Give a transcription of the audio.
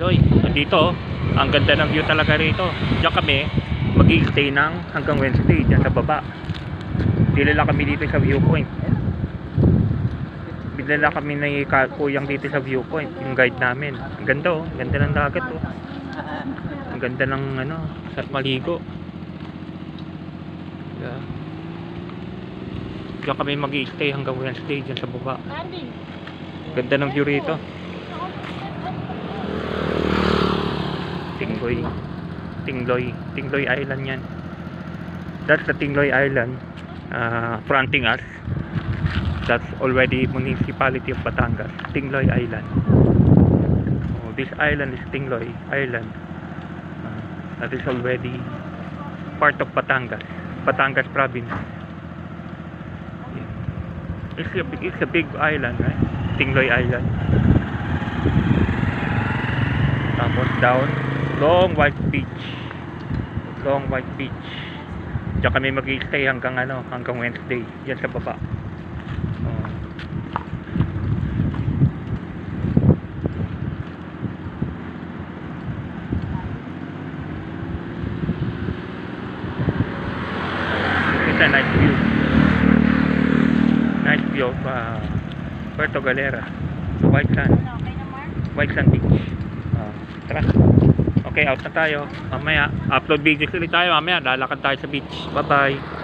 Loy, dito, ang ganda ng view talaga rito. Diyan kami mag-i-stay ng hanggang Wednesday diyan sa baba. Dinala kami dito sa viewpoint. Dinala kami ng kuyang dito sa viewpoint, yung guide namin. Ang ganda oh, ang ganda ng dagat oh. Ang ganda ng ano, sa maligo. Yeah. Diyan kami mag-i-stay hanggang Wednesday diyan sa baba. Ganda ng view rito. Tingloy Island yan. That's the Tingloy Island fronting us. That's already municipality of Batangas. Tingloy Island. Oh, this island is Tingloy Island. That is already part of Batangas province. It's a big island, right? Tingloy Island. Tapos down, long white beach. Diyan kami mag-i-stay hanggang Wednesday, diyan sa baba. Oh. It's a nice view of Puerto Galera, White Sand Beach. Tara. Okay, out na tayo. Mamaya, upload videos ulit tayo. Mamaya, lalakad tayo sa beach. Bye-bye.